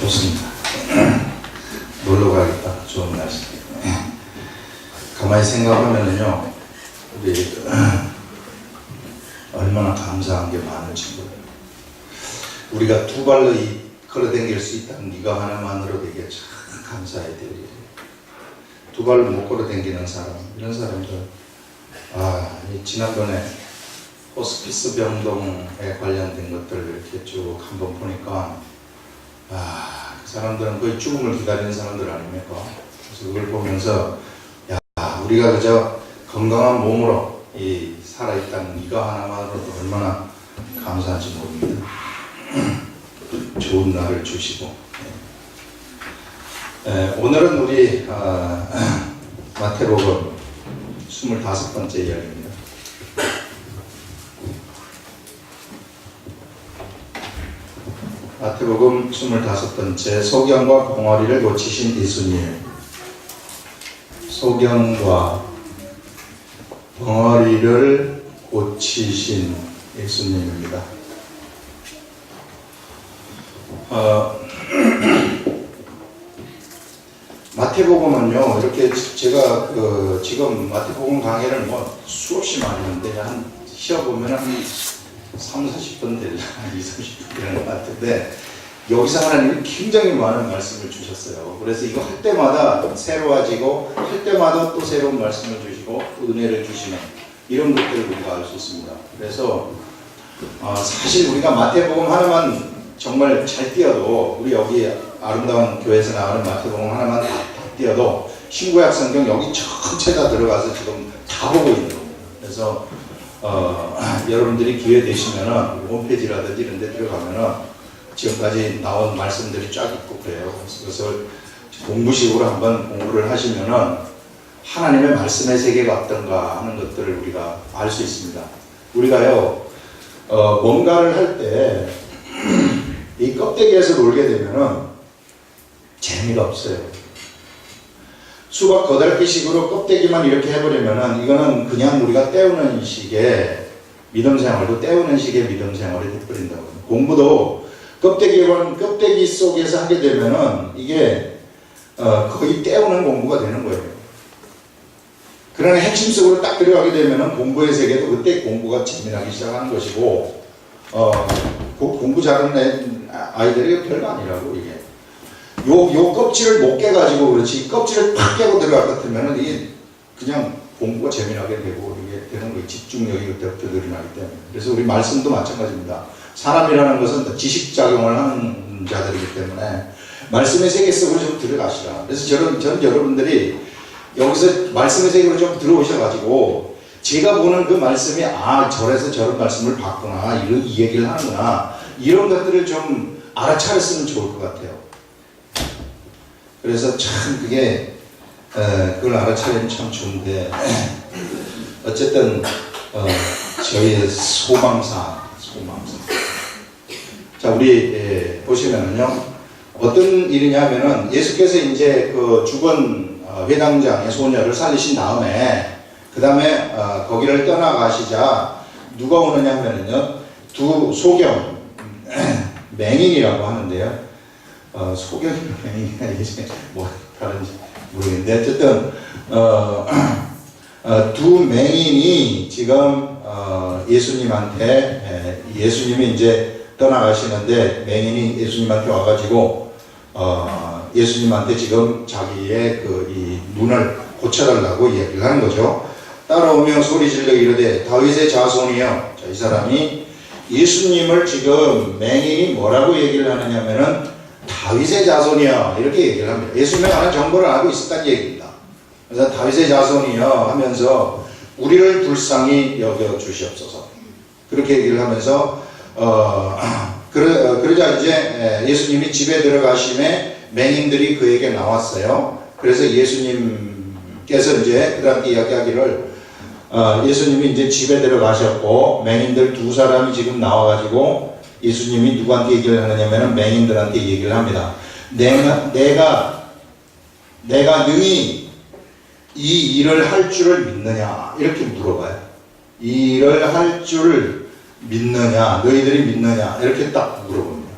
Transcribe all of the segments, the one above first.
좋습니다. 놀러 가겠다. 좋은 날씨. 가만히 생각하면은요, 우리 얼마나 감사한 게 많은지 몰라요. 우리가 두 발로 걸어 다닐 수 있다는 네가 하나만으로 되게 참 감사해야 될 일이에요. 두 발로 못 걸어 다니는 사람, 이런 사람들, 지난번에 호스피스 병동에 관련된 것들을 이렇게 쭉 한번 보니까, 그 사람들은 거의 죽음을 기다리는 사람들 아닙니까? 그래서 그걸 보면서, 우리가 그저 건강한 몸으로 살아있다는 네가 하나만으로도 얼마나 감사한지 모릅니다. 좋은 날을 주시고. 오늘은 우리 마태복음 25번째 이야기입니다. 마태복음 25번째, 소경과 벙어리를 고치신 예수님. 소경과 벙어리를 고치신 예수님입니다. 마태복음은요, 이렇게 제가 지금 마태복음 강의를 뭐 수없이 많이 하는데, 한 쉬어보면 한 30-40분 되려, 20-30분 되는 것 같은데, 여기서 하나님이 굉장히 많은 말씀을 주셨어요. 그래서 이거 할 때마다 새로워지고, 할 때마다 또 새로운 말씀을 주시고, 은혜를 주시는 이런 것들을 우리가 알 수 있습니다. 그래서 사실 우리가 마태복음 하나만 정말 잘 띄어도, 우리 여기 아름다운 교회에서 나오는 마태복음 하나만 다 띄어도 신구약 성경 여기 전체 다 들어가서 지금 다 보고 있는 겁니다. 그래서 여러분들이 기회 되시면은 홈페이지라든지 이런 데 들어가면은 지금까지 나온 말씀들이 쫙 있고 그래요. 그래서 공부식으로 한번 공부를 하시면은 하나님의 말씀의 세계가 어떤가 하는 것들을 우리가 알 수 있습니다. 우리가요, 뭔가를 할 때 이 껍데기에서 놀게 되면은 재미가 없어요. 수박 거달기식으로 껍데기만 이렇게 해버리면은 이거는 그냥 우리가 때우는 식의 믿음 생활도 때우는 식의 믿음 생활이 돼버린다고. 공부도 껍데기 속에서 하게 되면은 이게 거의 때우는 공부가 되는 거예요. 그러나 핵심 속으로 딱 들어가게 되면은 공부의 세계도 그때 공부가 재미나기 시작하는 것이고, 공부 잘하는 아이들이 별거 아니라고, 이게. 요 껍질을 못 깨가지고 그렇지, 껍질을 팍 깨고 들어갈 것 같으면은 이게 그냥 공부가 재미나게 되고, 이게 되는 거예요. 집중력이 그때부터 늘어나기 때문에. 그래서 우리 말씀도 마찬가지입니다. 사람이라는 것은 지식작용을 하는 자들이기 때문에 말씀의 세계 속으로 좀 들어가시라. 그래서 저는 여러분들이 여기서 말씀의 세계로 좀 들어오셔가지고, 제가 보는 그 말씀이, 저래서 저런 말씀을 봤구나, 이 얘기를 하는구나, 이런 것들을 좀 알아차렸으면 좋을 것 같아요. 그래서 참 그게, 그걸 알아차리면 참 좋은데, 어쨌든, 저희의 소망사. 자, 우리, 보시면은요, 어떤 일이냐면은, 예수께서 이제 그 죽은 회당장의 소녀를 살리신 다음에, 그 다음에 거기를 떠나가시자 누가 오느냐 하면은요, 두 소경, 맹인이라고 하는데요. 소경이나 맹인이나 이게 뭐 다른지 모르겠는데, 어쨌든 두 맹인이 지금 예수님한테, 예수님이 이제 떠나가시는데 맹인이 예수님한테 와가지고 예수님한테 지금 자기의 이 눈을 고쳐달라고 얘기를 하는 거죠. 따라오며 소리질러 이르되 다윗의 자손이여. 자, 이 사람이 예수님을 지금 맹인이 뭐라고 얘기를 하느냐면은 다윗의 자손이여 이렇게 얘기를 합니다. 예수님에 관한 정보를 알고 있었다는 얘기입니다. 그래서 다윗의 자손이여 하면서 우리를 불쌍히 여겨 주시옵소서 그렇게 얘기를 하면서 그러자 이제 예수님이 집에 들어가심에 맹인들이 그에게 나왔어요. 그래서 예수님께서 이제 그렇게 이야기하기를 예수님이 이제 집에 들어가셨고 맹인들 두 사람이 지금 나와가지고 예수님이 누구한테 얘기를 하느냐면은 맹인들한테 얘기를 합니다. 내가 능히 이 일을 할 줄을 믿느냐 이렇게 물어봐요. 이 일을 할 줄을 믿느냐, 너희들이 믿느냐 이렇게 딱 물어봅니다.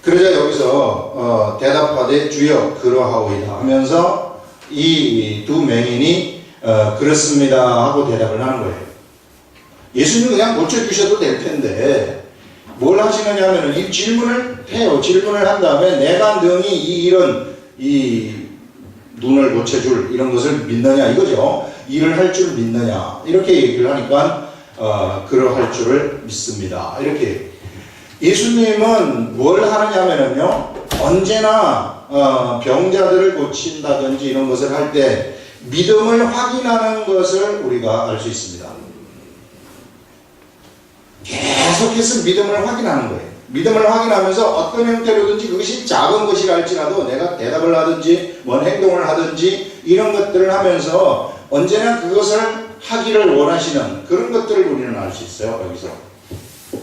그러자 여기서 대답하되 주여 그러하오이다 하면서 이 두 맹인이 그렇습니다 하고 대답을 하는 거예요. 예수님은 그냥 고쳐주셔도 될 텐데 뭘 하시느냐 하면 이 질문을 해요. 질문을 한 다음에 내가 능히 이 눈을 고쳐줄 이런 것을 믿느냐 이거죠. 일을 할 줄 믿느냐 이렇게 얘기를 하니까 그러할 줄을 믿습니다. 이렇게 예수님은 뭘 하느냐면요 언제나 병자들을 고친다든지 이런 것을 할 때 믿음을 확인하는 것을 우리가 알 수 있습니다. 계속해서 믿음을 확인하는 거예요. 믿음을 확인하면서 어떤 형태로든지 그것이 작은 것이라 할지라도 내가 대답을 하든지 뭔 행동을 하든지 이런 것들을 하면서 언제나 그것을 하기를 원하시는 그런 것들을 우리는 알 수 있어요. 여기서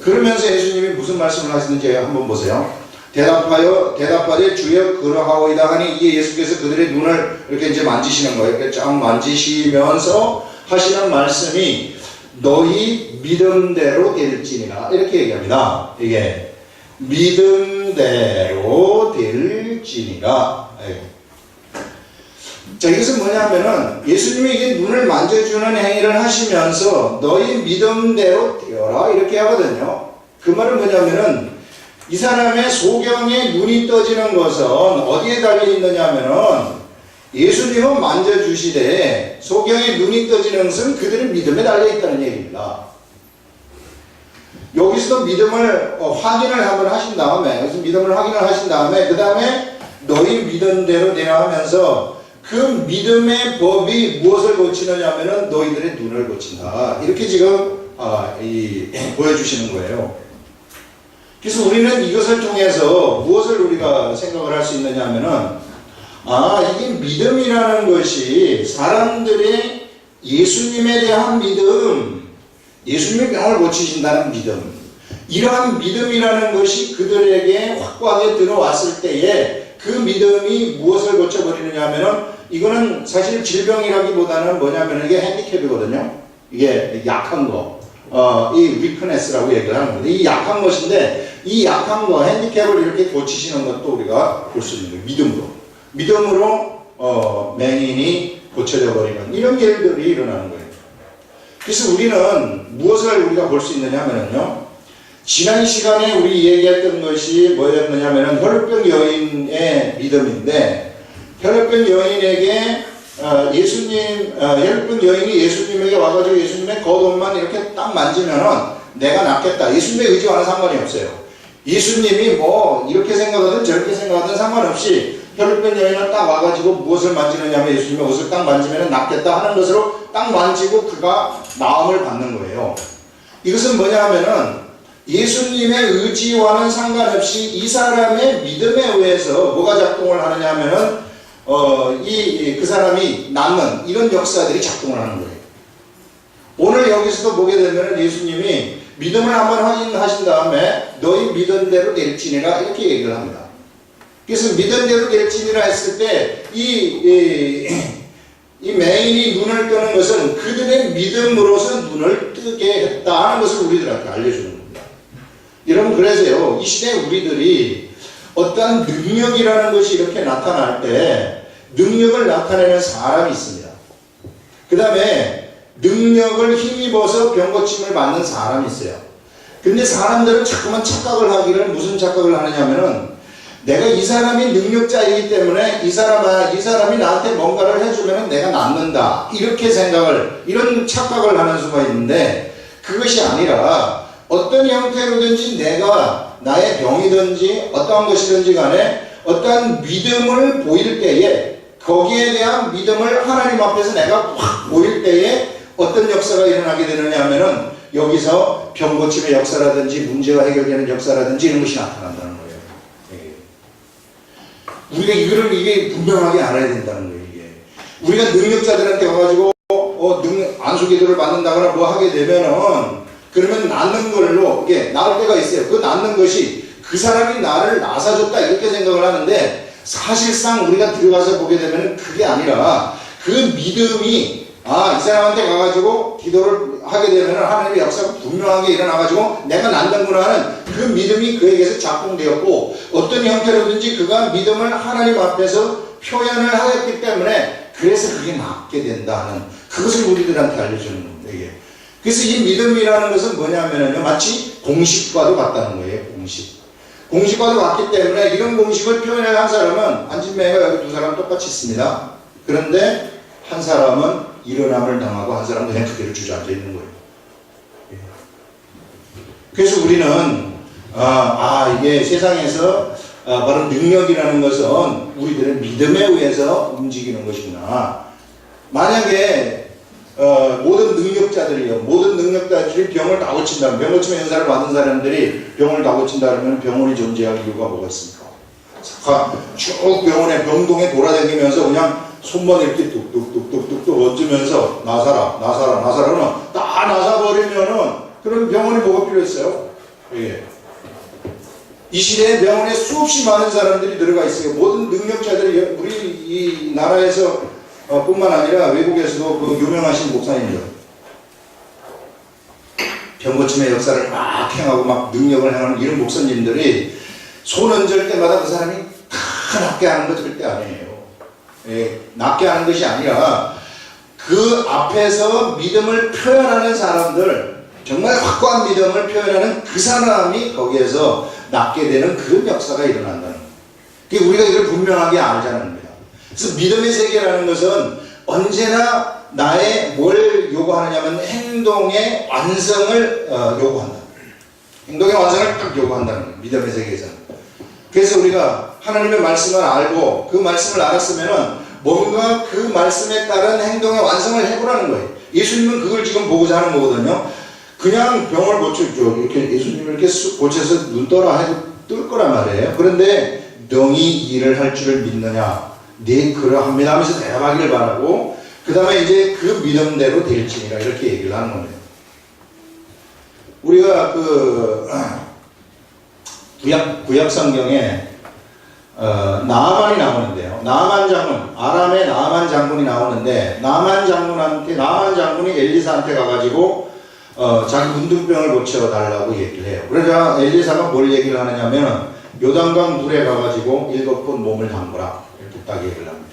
그러면서 예수님이 무슨 말씀을 하시는지 한번 보세요. 대답하되 주여 그러하오이다 하니 이게 예수께서 그들의 눈을 이렇게 이제 만지시는 거예요. 이렇게 쫙 만지시면서 하시는 말씀이 너희 믿음대로 될지니라 이렇게 얘기합니다. 이게 믿음대로 될지니라. 자, 이것은 뭐냐면은 예수님이 이게 눈을 만져주는 행위를 하시면서 너희 믿음대로 되어라 이렇게 하거든요. 그 말은 뭐냐면은 이 사람의 소경에 눈이 떠지는 것은 어디에 달려 있느냐 하면은 예수님은 만져주시되 소경에 눈이 떠지는 것은 그들의 믿음에 달려 있다는 얘기입니다. 여기서도 믿음을 확인을 한번 하신 다음에 여기서 믿음을 확인을 하신 다음에 그 다음에 너희 믿음대로 되라 하면서 그 믿음의 법이 무엇을 고치느냐 하면은 너희들의 눈을 고친다. 이렇게 지금 보여주시는 거예요. 그래서 우리는 이것을 통해서 무엇을 우리가 생각을 할 수 있느냐 하면은 이게 믿음이라는 것이 사람들의 예수님에 대한 믿음, 예수님의 병을 고치신다는 믿음, 이러한 믿음이라는 것이 그들에게 확고하게 들어왔을 때에 그 믿음이 무엇을 고쳐버리느냐 하면은 이거는 사실 질병이라기보다는 뭐냐면 이게 핸디캡이거든요. 이게 약한 거. 이 위크네스라고 얘기를 하는 건데 이 약한 것인데 이 약한 거 핸디캡을 이렇게 고치시는 것도 우리가 볼 수 있는 거예요. 믿음으로 맹인이 고쳐져 버리는 이런 일들이 일어나는 거예요. 그래서 우리는 무엇을 우리가 볼 수 있느냐 하면요 지난 시간에 우리 얘기했던 것이 뭐였느냐면은 혈병 여인의 믿음인데 혈병 여인에게 혈병 여인이 예수님에게 와가지고 예수님의 겉옷만 이렇게 딱 만지면은 내가 낫겠다. 예수님의 의지와는 상관이 없어요. 예수님이 뭐 이렇게 생각하든 저렇게 생각하든 상관없이 혈병 여인은 딱 와가지고 무엇을 만지느냐 하면 예수님의 옷을 딱 만지면 낫겠다 하는 것으로 딱 만지고 그가 나음을 받는 거예요. 이것은 뭐냐 하면은 예수님의 의지와는 상관없이 이 사람의 믿음에 의해서 뭐가 작동을 하느냐 하면은 그 사람이 낫는 이런 역사들이 작동을 하는 거예요. 오늘 여기서도 보게 되면 예수님이 믿음을 한번 확인하신 다음에 너희 믿음대로 될지니라 이렇게 얘기를 합니다. 그래서 믿음대로 될지니라 했을 때 이 맹인이 눈을 뜨는 것은 그들의 믿음으로서 눈을 뜨게 했다 하는 것을 우리들한테 알려주는 겁니다. 여러분 그래서요 이 시대 우리들이 어떠한 능력이라는 것이 이렇게 나타날 때 능력을 나타내는 사람이 있습니다. 그 다음에 능력을 힘입어서 병고침을 받는 사람이 있어요. 근데 사람들은 자꾸만 착각을 하기를 무슨 착각을 하느냐면은 내가 이 사람이 능력자이기 때문에 이 사람이 나한테 뭔가를 해주면 내가 낫는다 이렇게 생각을 이런 착각을 하는 수가 있는데 그것이 아니라 어떤 형태로든지 내가 나의 병이든지 어떠한 것이든지 간에 어떠한 믿음을 보일 때에 거기에 대한 믿음을 하나님 앞에서 내가 확 보일 때에 어떤 역사가 일어나게 되느냐 하면은 여기서 병고침의 역사라든지 문제가 해결되는 역사라든지 이런 것이 나타난다는 거예요. 우리가 이게 분명하게 알아야 된다는 거예요. 이게 우리가 능력자들한테 와가지고 안수기도를 받는다거나 뭐 하게 되면은 그러면 낫는 걸로 이게 나을 때가 있어요. 그 낫는 것이 그 사람이 나를 나사줬다 이렇게 생각을 하는데 사실상 우리가 들어가서 보게 되면 그게 아니라 그 믿음이 아, 이 사람한테 가가지고 기도를 하게 되면 하나님의 역사가 분명하게 일어나가지고 내가 낫는구나 하는 그 믿음이 그에게서 작동되었고, 어떤 형태로든지 그가 믿음을 하나님 앞에서 표현을 하였기 때문에 그래서 그게 낫게 된다 하는, 그것을 우리들한테 알려주는 겁니다. 이게. 그래서 이 믿음이라는 것은 뭐냐면요, 마치 공식과도 같다는 거예요. 공식과도 같기 때문에 이런 공식을 표현을 한 사람은, 안진매가 여기 두 사람 똑같이 있습니다. 그런데 한 사람은 일어남을 당하고 한 사람은 그냥 그대로 주저앉아 있는 거예요. 그래서 우리는 이게 세상에서 바로 능력이라는 것은 우리들의 믿음에 의해서 움직이는 것이구나. 만약에 모든 능력자들이 병을 다 고친다, 병 고침의 연사를 받은 사람들이 병을 다 고친다 그러면 병원이 존재할 이유가 뭐가 있습니까? 쭉 병원에 병동에 돌아다니면서 그냥 손만 이렇게 뚝뚝뚝뚝뚝 얹으면서 나사라 그러면 다 나사버리면은 그럼 병원이 뭐가 필요했어요? 예. 이 시대에 병원에 수없이 많은 사람들이 들어가 있어요. 모든 능력자들이 우리 이 나라에서 뿐만 아니라 외국에서도 그 유명하신 목사님들, 병고침의 역사를 막 행하고 막 능력을 행하는 이런 목사님들이 손 얹을 때마다 그 사람이 다 낫게 하는 거 절대 아니에요. 예, 낫게 하는 것이 아니라 그 앞에서 믿음을 표현하는 사람들, 정말 확고한 믿음을 표현하는 그 사람이 거기에서 낫게 되는 그런 역사가 일어난다는 거예요. 우리가 이걸 분명하게 알자는 겁니다. 그래서 믿음의 세계라는 것은 언제나 나의 뭘 요구하느냐면 행동의 완성을 요구한다. 행동의 완성을 딱 요구한다는 거예요. 믿음의 세계에서는. 그래서 우리가 하나님의 말씀을 알고 그 말씀을 알았으면은 뭔가 그 말씀에 따른 행동의 완성을 해보라는 거예요. 예수님은 그걸 지금 보고자 하는 거거든요. 그냥 병을 고쳐줘. 이렇게 예수님을 이렇게 고쳐서 눈 떠라 해도 뜰 거란 말이에요. 그런데 너희 일을 할 줄을 믿느냐? 네 그러합니다 하면서 대답하기를 바라고, 그 다음에 이제 그 믿음대로 될지니라 이렇게 얘기를 하는 겁니다. 우리가 구약 성경에 나아만이 나오는데요. 나아만 장군, 아람의 나아만 장군이 나오는데, 나아만 장군이 엘리사한테 가가지고 자기 문둥병을 고쳐달라고 얘기를 해요. 그러자 엘리사가 뭘 얘기를 하느냐면 요단강 물에 가가지고 7번 몸을 담그라 이렇게 딱 얘기를 합니다.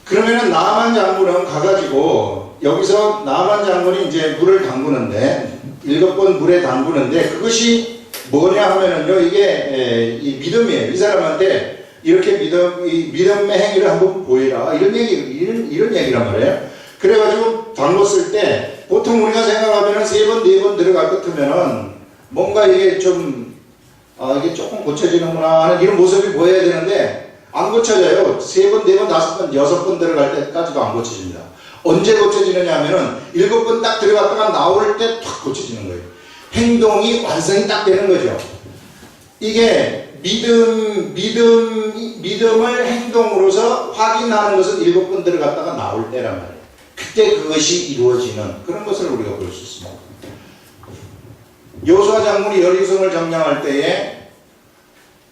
그러면은 나아만 장군은 가가지고 여기서 나아만 장군이 이제 물을 담그는데 7번 물에 담그는데 그것이 뭐냐 하면은요, 이게 이 믿음이에요. 이 사람한테 이렇게 믿음의 행위를 한번 보이라 이런 얘기란 말이에요. 그래가지고 담궜을 때 보통 우리가 생각하면은 3번, 4번 들어갈 것 같으면은 뭔가 이게 좀 이게 조금 고쳐지는구나 하는 이런 모습이 보여야 되는데 안 고쳐져요. 3번, 4번, 5번, 6번 들어갈 때까지도 안 고쳐집니다. 언제 고쳐지느냐 하면은 7번 딱 들어갔다가 나올 때 탁 고쳐지는 거예요. 행동이 완성이 딱 되는 거죠. 이게 믿음을 행동으로서 확인하는 것은 7번 들어갔다가 나올 때란 말이에요. 그때 그것이 이루어지는 그런 것을 우리가 볼 수 있습니다. 여호수아 장군이 여리고성을 점령할 때에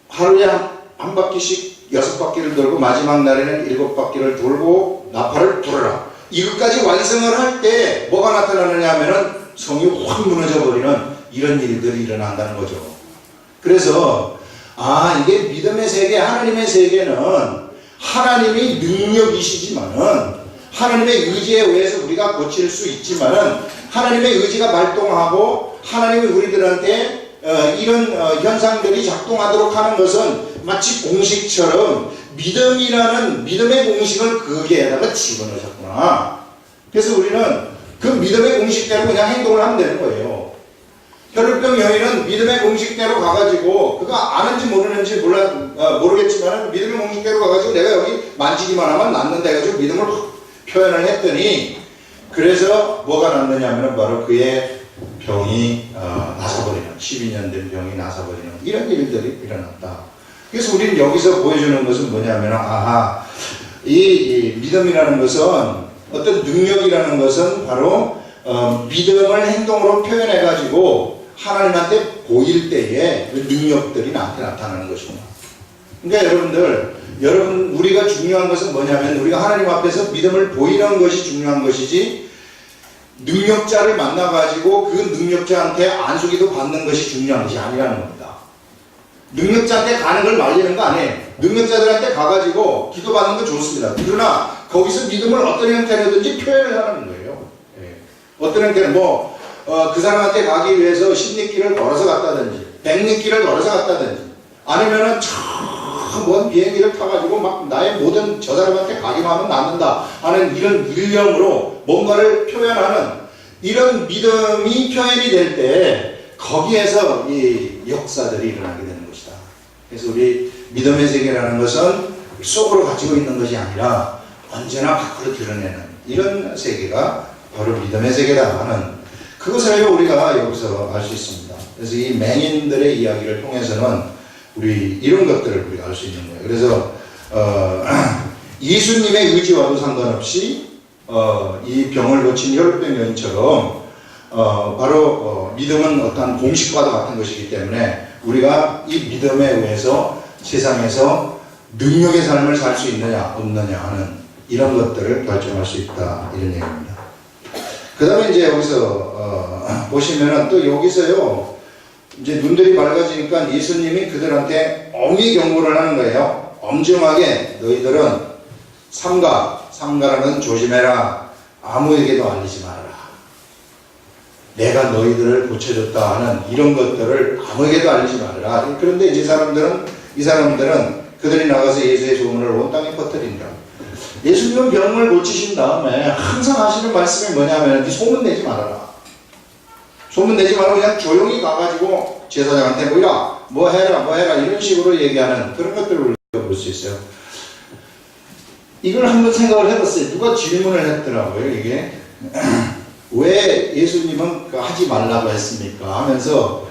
하루에 한 바퀴씩 6바퀴를 돌고 마지막 날에는 7바퀴를 돌고 나팔을 불어라. 이것까지 완성을 할 때 뭐가 나타나느냐 하면은 성이 확 무너져 버리는 이런 일들이 일어난다는 거죠. 그래서 이게 믿음의 세계, 하나님의 세계는 하나님이 능력이시지만은 하나님의 의지에 의해서 우리가 고칠 수 있지만은 하나님의 의지가 발동하고 하나님이 우리들한테 이런 현상들이 작동하도록 하는 것은 마치 공식처럼 믿음이라는 믿음의 공식을 거기에다가 집어넣으셨구나. 그래서 우리는 그 믿음의 공식대로 그냥 행동을 하면 되는 거예요. 혈루병 여인은 믿음의 공식대로 가가지고 그가 아는지 모르는지 모르겠지만 믿음의 공식대로 가가지고 내가 여기 만지기만 하면 낫는다 해가지고 믿음을 표현을 했더니 그래서 뭐가 났느냐 하면 바로 그의 병이 나사버리는 12년 된 병이 나사버리는 이런 일들이 일어났다. 그래서 우리는 여기서 보여주는 것은 뭐냐면 이 믿음이라는 것은 어떤 능력이라는 것은 바로 믿음을 행동으로 표현해 가지고 하나님한테 보일 때에 그 능력들이 나한테 나타나는 것입니다. 그러니까 여러분 우리가 중요한 것은 뭐냐면 우리가 하나님 앞에서 믿음을 보이는 것이 중요한 것이지 능력자를 만나가지고 그 능력자한테 안수기도 받는 것이 중요한 것이 아니라는 겁니다. 능력자한테 가는 걸 말리는 거 아니에요. 능력자들한테 가가지고 기도받는 거 좋습니다. 그러나 거기서 믿음을 어떤 형태로든지 표현을 하는 거예요. 예. 어떤 형태는 그 사람한테 가기 위해서 10리길을 걸어서 갔다든지 100리길을 걸어서 갔다든지 아니면은 먼 비행기를 타가지고 막 나의 모든 저 사람한테 가기만 하면 낫는다 하는 이런 일념으로 뭔가를 표현하는 이런 믿음이 표현이 될 때 거기에서 이 역사들이 일어나게 되는 것이다. 그래서 우리 믿음의 세계라는 것은 속으로 가지고 있는 것이 아니라 언제나 밖으로 드러내는 이런 세계가 바로 믿음의 세계다 하는 그것을 우리가 여기서 알 수 있습니다. 그래서 이 맹인들의 이야기를 통해서는 우리 이런 것들을 우리가 알 수 있는 거예요. 그래서 예수님의 의지와도 상관없이 이 병을 고친 혈루병 여인처럼 바로 믿음은 어떠한 공식과도 같은 것이기 때문에 우리가 이 믿음에 의해서 세상에서 능력의 삶을 살 수 있느냐 없느냐 하는 이런 것들을 결정할 수 있다 이런 얘기입니다. 그 다음에 이제 여기서 보시면은 또 여기서요 이제 눈들이 맑아지니까 예수님이 그들한테 엄히 경고를 하는 거예요. 엄중하게 너희들은 삼가라는 조심해라. 아무에게도 알리지 말아라. 내가 너희들을 고쳐줬다 하는 이런 것들을 아무에게도 알리지 말아라. 그런데 이 사람들은 그들이 나가서 예수의 소문을 온 땅에 퍼뜨린다. 예수님은 병을 고치신 다음에 항상 하시는 말씀이 뭐냐면 소문 내지 말아라. 소문 내지 말고 그냥 조용히 가가지고 제사장한테 뭐 해라 이런 식으로 얘기하는 그런 것들을 우리가 볼 수 있어요. 이걸 한번 생각을 해봤어요. 누가 질문을 했더라고요. 이게 왜 예수님은 하지 말라고 했습니까 하면서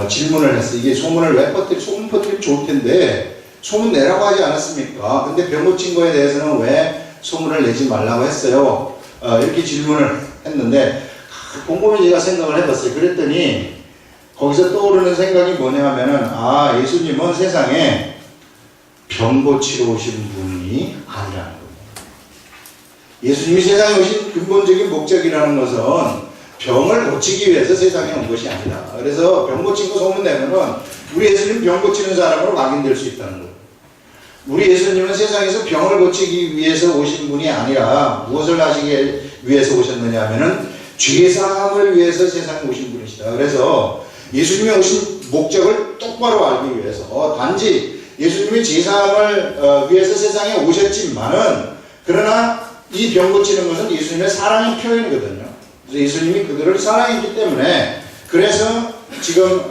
질문을 했어요. 이게 소문을 왜 소문 퍼뜨리면 좋을 텐데 소문 내라고 하지 않았습니까? 근데 병 고친 거에 대해서는 왜 소문을 내지 말라고 했어요? 이렇게 질문을 했는데 곰곰이 제가 생각을 해봤어요. 그랬더니 거기서 떠오르는 생각이 뭐냐면은 예수님은 세상에 병 고치러 오신 분이 아니라는 거예요. 예수님이 세상에 오신 근본적인 목적이라는 것은 병을 고치기 위해서 세상에 온 것이 아니다. 그래서 병 고친 거 소문내면은 우리 예수님 병 고치는 사람으로 각인될 수 있다는 거예요. 우리 예수님은 세상에서 병을 고치기 위해서 오신 분이 아니라 무엇을 하시기 위해서 오셨느냐 하면은 죄사함을 위해서 세상에 오신 분이시다. 그래서 예수님이 오신 목적을 똑바로 알기 위해서 단지 예수님이 죄사함을 위해서 세상에 오셨지만은 그러나 이 병 고치는 것은 예수님의 사랑의 표현이거든요. 그래서 예수님이 그들을 사랑했기 때문에 그래서 지금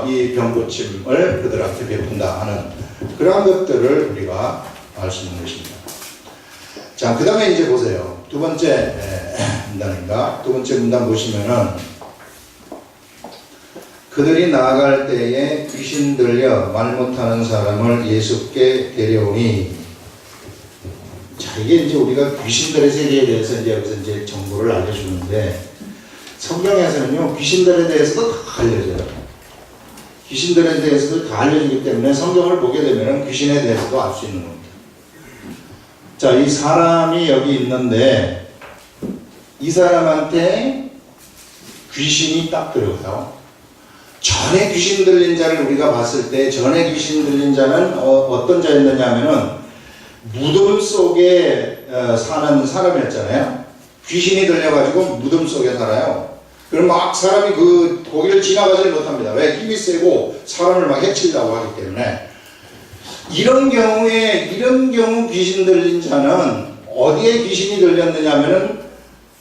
이 병 고침을 그들한테 베푼다 하는 그러한 것들을 우리가 알 수 있는 것입니다. 자, 그 다음에 이제 보세요. 두 번째 문단인가? 두 번째 문단 보시면은 그들이 나아갈 때에 귀신 들려 말 못하는 사람을 예수께 데려오니. 자, 이게 이제 우리가 귀신들의 세계에 대해서 이제 여기서 이제 정보를 알려주는데 성경에서는요 귀신들에 대해서도 다 알려져요. 귀신들에 대해서도 다 알려지기 때문에 성경을 보게 되면 귀신에 대해서도 알 수 있는 겁니다. 자, 이 사람이 여기 있는데 이 사람한테 귀신이 딱 들어가요. 전에 귀신 들린 자를 우리가 봤을 때 전에 귀신 들린 자는 어떤 자였느냐 하면은 무덤 속에 사는 사람이었잖아요. 귀신이 들려가지고 무덤 속에 살아요. 그럼 막 사람이 거기를 지나가지 못합니다. 왜? 힘이 세고 사람을 막 해치려고 하기 때문에. 이런 경우 귀신 들린 자는 어디에 귀신이 들렸느냐 하면은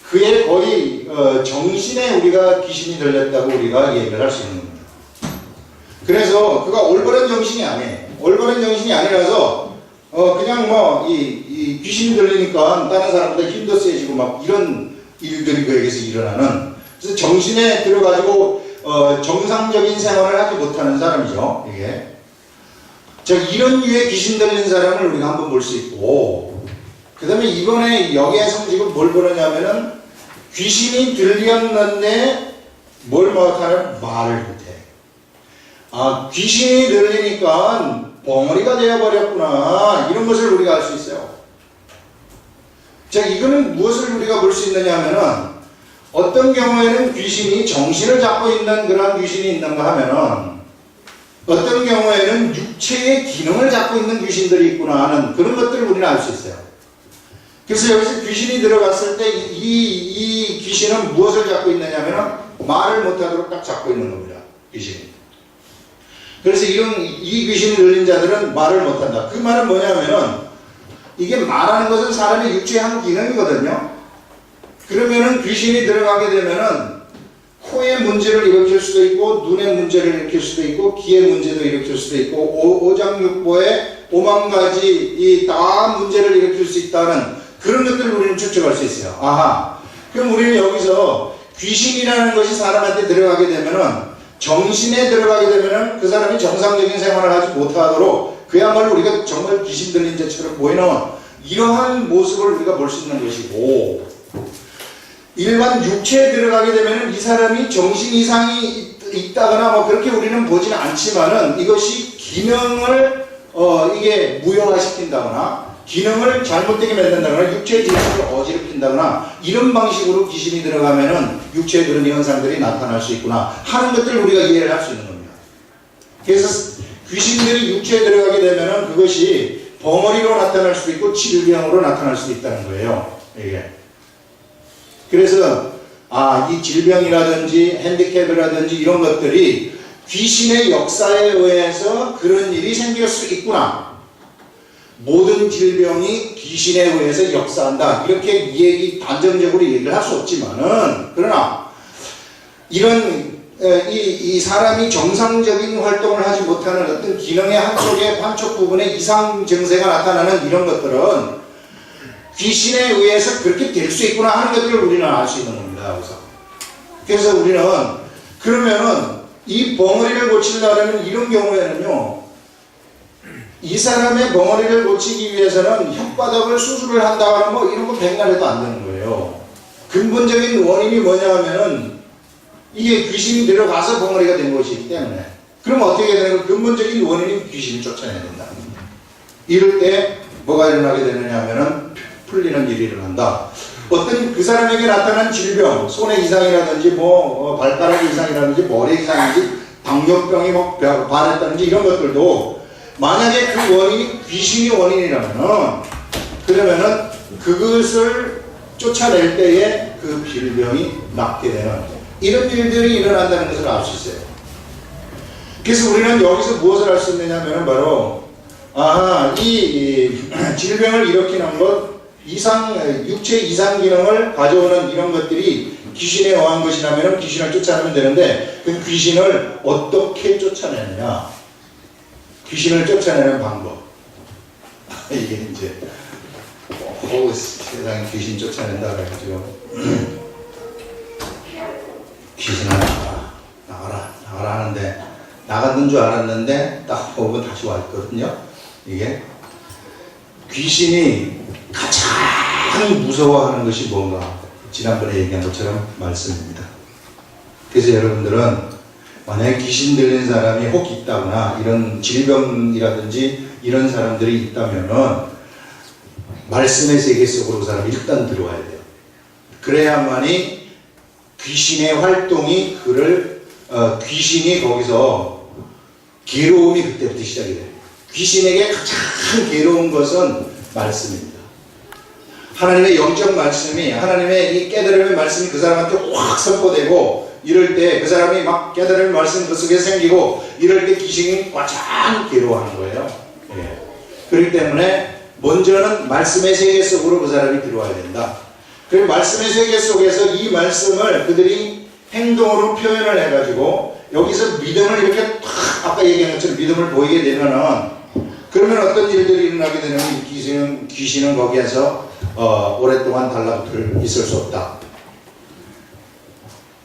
그의 거의 정신에 우리가 귀신이 들렸다고 우리가 얘기를 할 수 있는 겁니다. 그래서 그가 올바른 정신이 아니에요. 올바른 정신이 아니라서 그냥 이 귀신이 들리니까 다른 사람보다 힘도 세지고 막 이런 일들이 그에게서 일어나는, 그래서 정신에 들어가지고 정상적인 생활을 하지 못하는 사람이죠. 이게. 자, 이런 류의 귀신 들린 사람을 우리가 한번 볼 수 있고, 그 다음에 이번에 여기에서 지금 뭘 보느냐면은 귀신이 들렸는데 뭘 못하는 말을 못해. 귀신이 들리니까 벙어리가 되어버렸구나. 이런 것을 우리가 알 수 있어요. 자, 이거는 무엇을 우리가 볼 수 있느냐 하면은 어떤 경우에는 귀신이 정신을 잡고 있는 그런 귀신이 있는가 하면은 어떤 경우에는 육체의 기능을 잡고 있는 귀신들이 있구나 하는 그런 것들을 우리는 알 수 있어요. 그래서 여기서 귀신이 들어갔을 때 이 귀신은 무엇을 잡고 있느냐 하면은 말을 못하도록 딱 잡고 있는 겁니다. 귀신이. 그래서 이 귀신이 들린 자들은 말을 못한다. 그 말은 뭐냐면은 이게 말하는 것은 사람의 육체의 한 기능이거든요. 그러면은 귀신이 들어가게 되면은 코의 문제를 일으킬 수도 있고 눈의 문제를 일으킬 수도 있고 귀의 문제도 일으킬 수도 있고 오장육부의 오만 가지 이 다 문제를 일으킬 수 있다는 그런 것들을 우리는 추측할 수 있어요. 아하. 그럼 우리는 여기서 귀신이라는 것이 사람한테 들어가게 되면은 정신에 들어가게 되면은 그 사람이 정상적인 생활을 하지 못하도록 그야말로 우리가 정말 귀신 들린 자처럼 보이는 이러한 모습을 우리가 볼 수 있는 것이고, 일반 육체에 들어가게 되면은 이 사람이 정신 이상이 있다거나 뭐 그렇게 우리는 보지는 않지만은 이것이 기능을 이게 무효화시킨다거나 기능을 잘못되게 만든다거나 육체의 질서를 어지럽힌다거나 이런 방식으로 귀신이 들어가면은 육체에 그런 현상들이 나타날 수 있구나 하는 것들을 우리가 이해를 할 수 있는 겁니다. 그래서 귀신들이 육체에 들어가게 되면은 그것이 벙어리로 나타날 수도 있고 질병으로 나타날 수도 있다는 거예요. 이게. 그래서 이 질병이라든지 핸디캡이라든지 이런 것들이 귀신의 역사에 의해서 그런 일이 생길 수 있구나. 모든 질병이 귀신에 의해서 역사한다. 이렇게 단정적으로 얘기를 할 수 없지만은, 그러나 이런 이 사람이 정상적인 활동을 하지 못하는 어떤 기능의 한쪽 부분에 이상 증세가 나타나는 이런 것들은 귀신에 의해서 그렇게 될 수 있구나 하는 것들을 우리는 알 수 있는 겁니다. 그래서 우리는 그러면은 이 벙어리를 고치려면 이런 경우에는요, 이 사람의 벙어리를 고치기 위해서는 혓바닥을 수술을 한다거나 뭐 이런 거 백날 해도 안 되는 거예요. 근본적인 원인이 뭐냐 하면은 이게 귀신이 들어가서 벙어리가 된 것이기 때문에. 그럼 어떻게 되는 거? 근본적인 원인이 귀신을 쫓아내야 된다. 이럴 때 뭐가 일어나게 되느냐 하면은 풀리는 일이 일어난다. 어떤 그 사람에게 나타난 질병, 손의 이상이라든지 뭐 발가락 이상이라든지 머리 이상이든지 당뇨병이 뭐 발했다든지 이런 것들도 만약에 그 원인이 귀신이 원인이라면은 그러면은 그것을 쫓아낼 때에 그 질병이 낫게 되는 이런 일들이 일어난다는 것을 알 수 있어요. 그래서 우리는 여기서 무엇을 할 수 있느냐면은 바로 이 질병을 일으키는 것 육체 이상 기능을 가져오는 이런 것들이 귀신에 의한 것이라면 귀신을 쫓아내면 되는데 그 귀신을 어떻게 쫓아내느냐, 귀신을 쫓아내는 방법. 이게 이제 세상에 귀신 쫓아낸다 그래가지고 귀신아 나가라 하는데 나갔는 줄 알았는데 딱 보면 다시 와 있거든요. 이게 귀신이 가장 무서워하는 것이 뭔가 지난번에 얘기한 것처럼 말씀입니다. 그래서 여러분들은 만약에 귀신 들린 사람이 혹 있다거나 이런 질병이라든지 이런 사람들이 있다면은 말씀의 세계 속으로 그 사람이 일단 들어와야 돼요. 그래야만이 귀신의 활동이 귀신이 거기서 괴로움이 그때부터 시작이 돼요. 귀신에게 가장 괴로운 것은 말씀입니다. 하나님의 영적 말씀이, 하나님의 이 깨달음의 말씀이 그 사람한테 확 선포되고 이럴 때 그 사람이 막 깨달음의 말씀이 그 속에 생기고 이럴 때 귀신이 가장 괴로워하는 거예요. 예. 그렇기 때문에 먼저는 말씀의 세계 속으로 그 사람이 들어와야 된다. 그리고 말씀의 세계 속에서 이 말씀을 그들이 행동으로 표현을 해가지고 여기서 믿음을 이렇게 탁 아까 얘기한 것처럼 믿음을 보이게 되면은 그러면 어떤 일들이 일어나게 되냐면 귀신은 거기에서 오랫동안 달라붙을 있을 수 없다.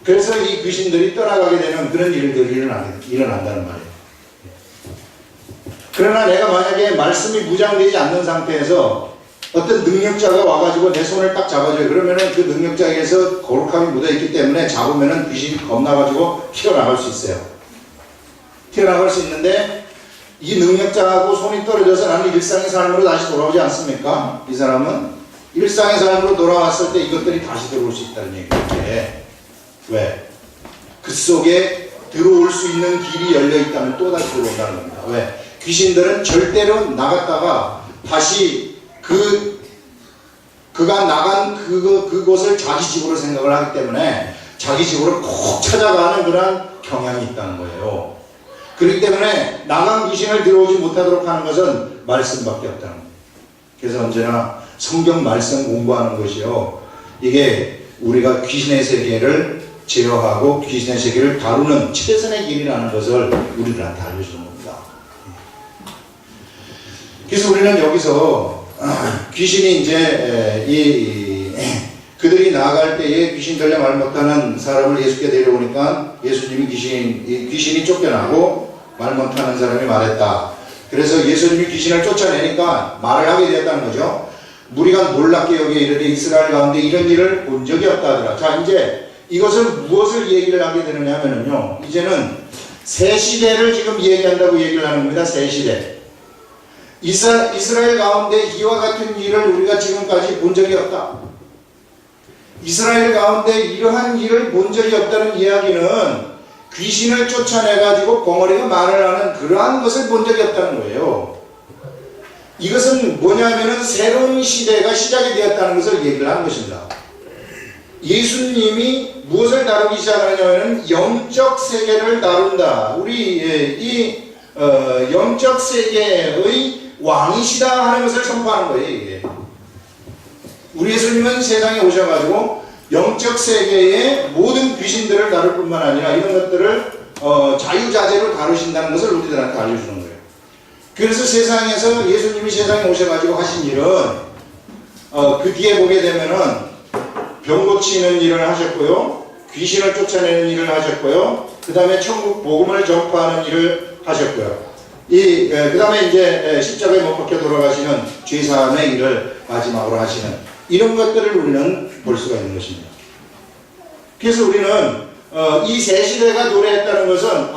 그래서 이 귀신들이 떠나가게 되는 그런 일들이 일어난다는 말이에요. 그러나 내가 만약에 말씀이 무장되지 않는 상태에서 어떤 능력자가 와가지고 내 손을 딱 잡아줘요. 그러면은 그 능력자에게서 거룩함이 묻어있기 때문에 잡으면은 귀신이 겁나가지고 튀어나갈 수 있어요. 튀어나갈 수 있는데 이 능력자하고 손이 떨어져서 나는 일상의 삶으로 다시 돌아오지 않습니까? 이 사람은 일상의 삶으로 돌아왔을 때 이것들이 다시 들어올 수 있다는 얘기인데, 왜? 그 속에 들어올 수 있는 길이 열려 있다면 또 다시 들어온다는 겁니다. 왜? 귀신들은 절대로 나갔다가 다시 그가 나간 그곳을 자기 집으로 생각을 하기 때문에 자기 집으로 꼭 찾아가는 그런 경향이 있다는 거예요. 그렇기 때문에 나간 귀신을 들어오지 못하도록 하는 것은 말씀밖에 없다는 거예요. 그래서 언제나 성경 말씀 공부하는 것이요, 이게 우리가 귀신의 세계를 제어하고 귀신의 세계를 다루는 최선의 길이라는 것을 우리들한테 알려주는 겁니다. 그래서 우리는 여기서 귀신이 이제 그들이 나아갈 때에 귀신 들려 말 못하는 사람을 예수께 데려오니까 예수님이 귀신이 쫓겨나고 말 못하는 사람이 말했다. 그래서 예수님이 귀신을 쫓아내니까 말을 하게 되었다는 거죠. 무리가 놀랍게 여기에 이르되 이스라엘 가운데 이런 일을 본 적이 없다 하더라. 자, 이제 이것을 무엇을 얘기를 하게 되느냐 하면요, 이제는 새 시대를 지금 얘기한다고 얘기를 하는 겁니다. 새 시대. 이스라엘 가운데 이와 같은 일을 우리가 지금까지 본 적이 없다. 이스라엘 가운데 이러한 일을 본 적이 없다는 이야기는 귀신을 쫓아내가지고 벙어리가 말을 하는 그러한 것을 본 적이 없다는 거예요. 이것은 뭐냐면은 새로운 시대가 시작이 되었다는 것을 얘기를 하는 것입니다. 예수님이 무엇을 다루기 시작하냐면 영적 세계를 다룬다. 우리 영적 세계의 왕이시다 하는 것을 선포하는 거예요. 이게. 우리 예수님은 세상에 오셔가지고 영적 세계의 모든 귀신들을 다룰 뿐만 아니라 이런 것들을 자유자재로 다루신다는 것을 우리들한테 알려주는 거예요. 그래서 세상에서 예수님이 세상에 오셔가지고 하신 일은 그 뒤에 보게 되면은 병 고치는 일을 하셨고요, 귀신을 쫓아내는 일을 하셨고요, 그 다음에 천국 복음을 전파하는 일을 하셨고요. 그 다음에 이제 십자가에 못 박혀 돌아가시는 죄사함의 일을 마지막으로 하시는 이런 것들을 우리는 볼 수가 있는 것입니다. 그래서 우리는 이 새 시대가 도래했다는 것은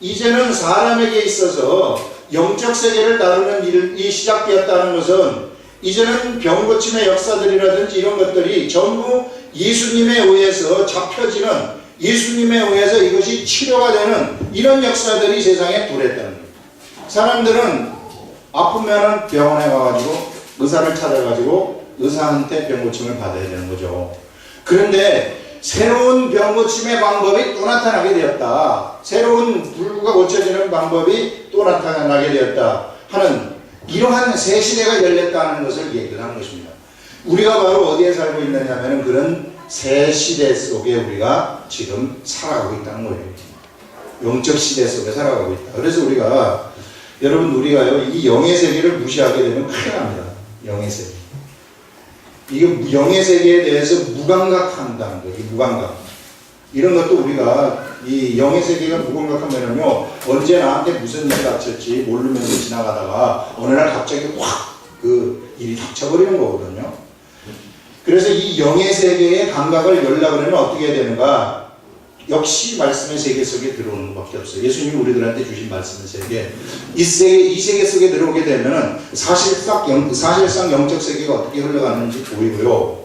이제는 사람에게 있어서 영적 세계를 다루는 일이 시작되었다는 것은 이제는 병 고침의 역사들이라든지 이런 것들이 전부 예수님에 의해서 잡혀지는, 예수님에 의해서 이것이 치료가 되는 이런 역사들이 세상에 도래했다는 거예요. 사람들은 아프면은 병원에 가가지고 의사를 찾아가지고 의사한테 병 고침을 받아야 되는 거죠. 그런데 새로운 병 고침의 방법이 또 나타나게 되었다. 새로운 불구가 고쳐지는 방법이 또 나타나게 되었다 하는 이러한 새 시대가 열렸다는 것을 얘기를 하는 것입니다. 우리가 바로 어디에 살고 있느냐 하면 그런 새 시대 속에 우리가 지금 살아가고 있다는 거예요. 영적 시대 속에 살아가고 있다. 그래서 우리가요, 이 영의 세계를 무시하게 되면 큰일 납니다. 영의 세계. 이게 영의 세계에 대해서 무감각한다는 거예요. 무감각. 이런 것도 우리가 이 영의 세계가 무감각하면요, 언제 나한테 무슨 일이 닥쳤지 모르면서 지나가다가 어느 날 갑자기 확 그 일이 닥쳐버리는 거거든요. 그래서 이 영의 세계의 감각을 열려고 하면 어떻게 해야 되는가? 역시 말씀의 세계 속에 들어오는 것밖에 없어요. 예수님이 우리들한테 주신 말씀의 세계, 이 세계 속에 들어오게 되면 사실상 영적 세계가 어떻게 흘러가는지 보이고요,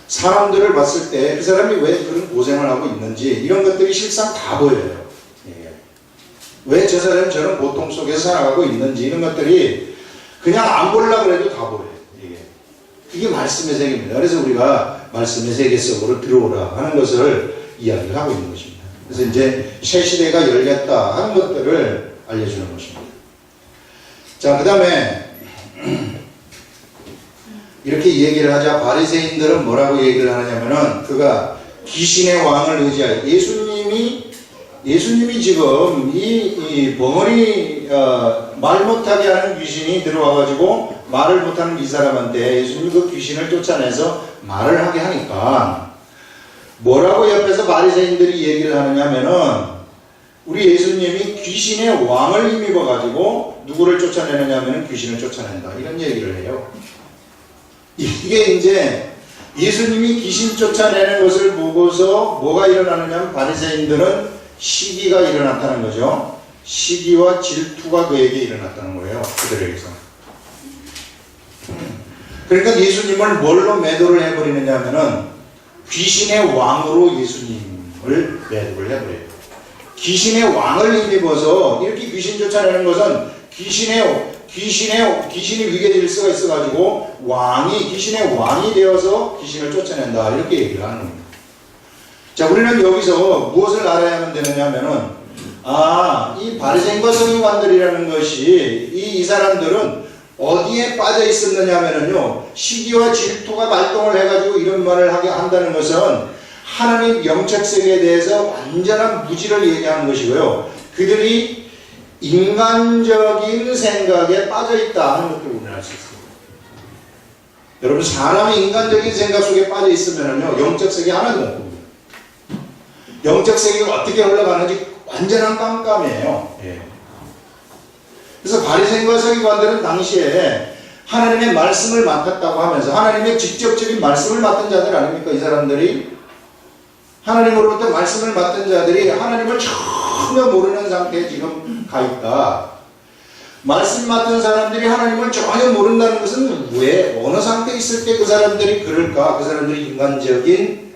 사람들을 봤을 때 그 사람이 왜 그런 고생을 하고 있는지 이런 것들이 실상 다 보여요. 왜 저 사람이 저런 고통 속에서 살아가고 있는지 이런 것들이 그냥 안 보려고 해도 다 보여요. 이게 말씀의 세계입니다. 그래서 우리가 말씀의 세계 속으로 들어오라 하는 것을 이야기를 하고 있는 것입니다. 그래서 이제 새 시대가 열렸다 하는 것들을 알려주는 것입니다. 자, 그 다음에 이렇게 얘기를 하자 바리새인들은 뭐라고 얘기를 하냐면은 그가 귀신의 왕을 의지하여 예수님이 지금 이 벙어리 말 못하게 하는 귀신이 들어와가지고 말을 못하는 이 사람한테 예수님이 그 귀신을 쫓아내서 말을 하게 하니까 뭐라고 옆에서 바리새인들이 얘기를 하느냐면은 우리 예수님이 귀신의 왕을 힘입어가지고 누구를 쫓아내느냐면은 귀신을 쫓아낸다 이런 얘기를 해요. 이게 이제 예수님이 귀신 쫓아내는 것을 보고서 뭐가 일어나느냐면 바리새인들은 시기가 일어났다는 거죠. 시기와 질투가 그에게 일어났다는 거예요. 그들에게서. 그러니까 예수님을 뭘로 매도를 해버리느냐 하면은 귀신의 왕으로 예수님을 매도를 해버려요. 귀신의 왕을 힘입어서 이렇게 귀신 쫓아내는 것은 귀신이 위계 질서가 있어가지고 귀신의 왕이 되어서 귀신을 쫓아낸다. 이렇게 얘기를 하는 겁니다. 자, 우리는 여기서 무엇을 알아야만 되느냐 하면은, 이 바리새인과 서기관들이라는 것이 이 사람들은 어디에 빠져 있었느냐 하면은요, 시기와 질투가 발동을 해가지고 이런 말을 하게 한다는 것은 하나님 영적 세계에 대해서 완전한 무지를 얘기하는 것이고요. 그들이 인간적인 생각에 빠져 있다 하는 것을 우리는 알 수 있습니다. 여러분, 사람이 인간적인 생각 속에 빠져 있으면요, 영적 세계 하나도 못 봅니다. 영적 세계가 어떻게 흘러가는지 완전한 깜깜이에요. 예. 그래서 바리새인과 서기관들은 당시에 하나님의 말씀을 맡았다고 하면서 하나님의 직접적인 말씀을 맡은 자들 아닙니까? 이 사람들이 하나님으로부터 말씀을 맡은 자들이 하나님을 전혀 모르는 상태에 지금 가 있다. 말씀 맡은 사람들이 하나님을 전혀 모른다는 것은 왜 어느 상태에 있을 때 그 사람들이 그럴까? 그 사람들이 인간적인